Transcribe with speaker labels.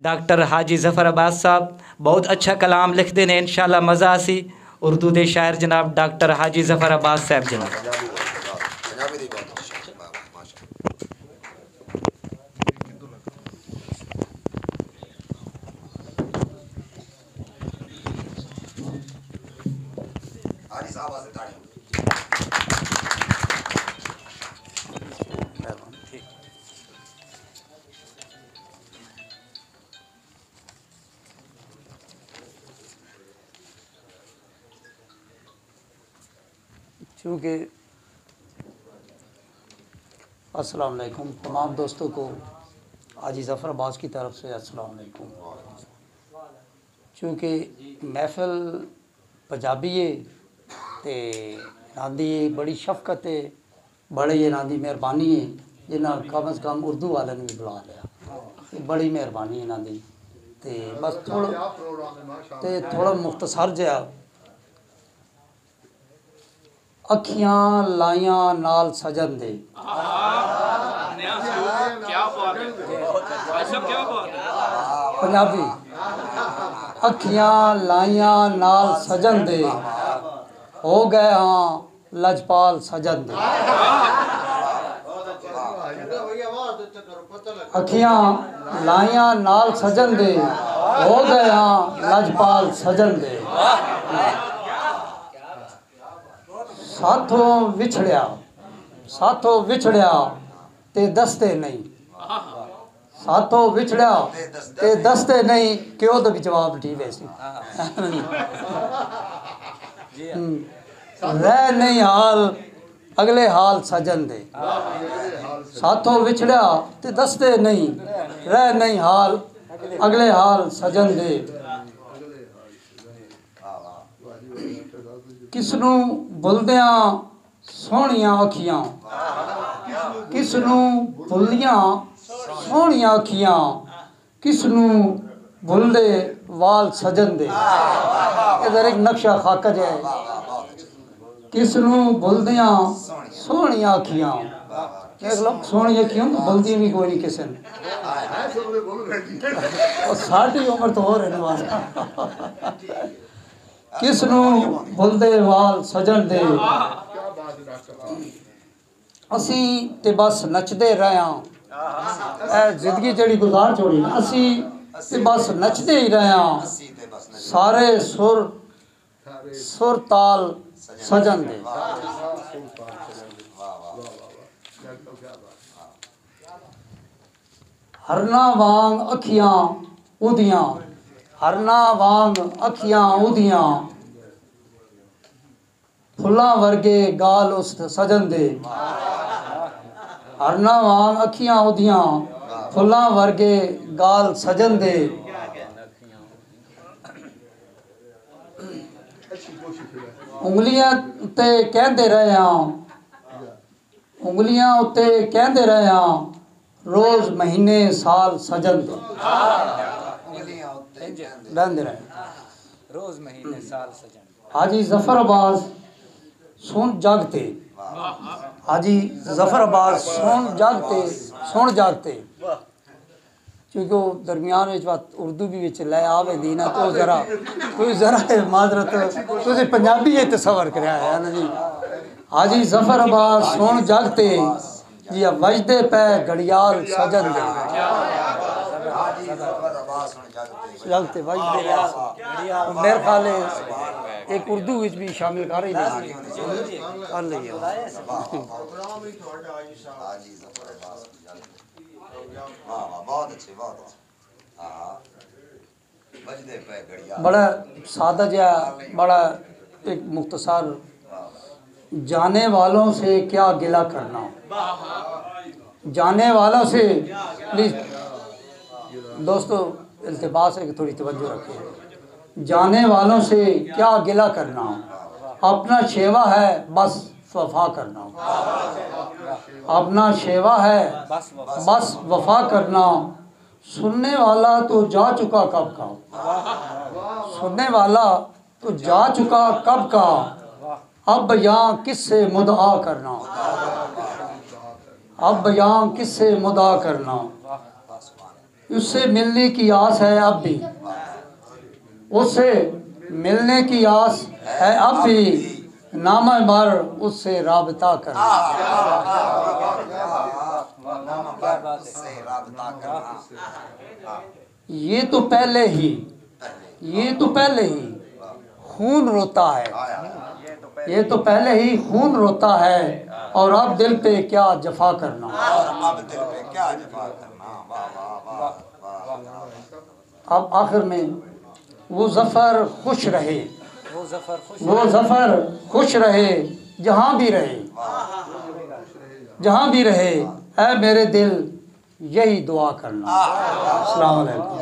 Speaker 1: Doctor हाजी ज़फ़र अब्बास साहब बहुत अच्छा कलाम लिखते ने, इंशाल्लाह मज़ा आसी। उर्दू के शायर जनाब डॉक्टर हाजी ज़फ़र अब्बास साहब जनाब।
Speaker 2: चूँकि अस्सलाम वालेकुम तमाम दोस्तों को हाजी ज़फ़र अब्बास की तरफ से अस्सलाम वालेकुम। चूँकि महफिल पंजाबी है ते नादी बड़ी शफकत है, बड़ी नादी मेहरबानी है जिन्हें कम अज़ कम उर्दू वाले ने भी बुला लिया, बड़ी मेहरबानी है नादी। ते बस थोड़ा मुख्तसर जहा अखियां लाइयां नाल सजन दे। पंजाबी अखियां लाइयां नाल सजन दे, हो गए हाँ लजपाल सजन दे। अखियां लाइयां नाल सजन दे, हो गए हाँ लजपाल सजन दे। साथों विछड़िया ते दसते नहीं, साथों विछड़िया ते दसते नहीं, क्यों तो भी जवाब ठीक वैसी रह नहीं हाल अगले हाल सजन दे। साथों विछड़िया ते दसते नहीं, रह नहीं हाल अगले हाल सजन दे। किसनू भुलदियां सोहणियां अखियां, किसनू भुलदियां सोहणियां अखियां, किसनू भुलदे वाल सजन दे। इधर एक नक्शा खाका है, किसनू भुलदियां सोहणियां अखियां। देख लो सोहनी अखियां तो भुलदी भी कोई नहीं किसी ने, और साड़ी उम्र तो हो रहने वाला। किसनू भुलदे वाल सजन दे। असी ते बस नचदे रहे, जिंदगी जड़ी गुजार छोड़ी, असी ते बस नचदे ही रहे, सारे सुर ताल सजन दे। हरना वांग अखियां उदियां, हरना वांग अखियां उदियां, फुल्लां वर्गे गाल उस सजन दे। हरना वांग अखियां उदियां, फुल्लां वर्गे गाल सजन दे। उंगलियां उत्ते कहंदे रहे हां, उंगलियां उत्ते कहंदे रहे हां, रोज महीने साल सजन दे।
Speaker 1: रोज महीने साल सजन।
Speaker 2: हाजी ज़फ़र अब्बास सुन जागते, हाजी ज़फ़र अब्बास सुन जागते। क्योंकि वो दरमियान उर्दू भी लै आवे दी ना, तो जरा माजरत तुझे पंजाबी है तसवर कराया है ना जी। हाजी ज़फ़र अब्बास सुन जागते, जी वजदे पै घड़ियाल सजन दे। जागते वजदे मेरे ख्याल एक उर्दू विच भी शामिल कर ही नहीं कर ली। बड़ा सादा जहा, बड़ा एक मुख्तसर, जाने वालों से क्या गिला करना। जाने वालों से प्लीज दोस्तों इल्तिबास है कि थोड़ी तवज्जो रखें। जाने वालों से क्या गिला करना, अपना शेवा है बस वफा करना। अपना शेवा है बस वफा करना, सुनने वाला तो जा चुका कब का, सुनने वाला तो जा चुका कब का, अब यहाँ किससे मुद्दा करना, अब यहाँ किससे मुद्दा करना। उससे मिलने की आस है अब भी, उससे मिलने की आस है अब भी, नामा मर उससे राबता करना। ये तो पहले ही खून रोता है, ये तो पहले ही खून रोता है, और अब दिल पे क्या जफा करना। अब आखिर में वो ज़फ़र खुश रहे, वो ज़फ़र खुश रहे जहाँ भी रहे, जहाँ भी रहे, ऐ मेरे दिल यही दुआ करना। अस्सलाम वालेकुम।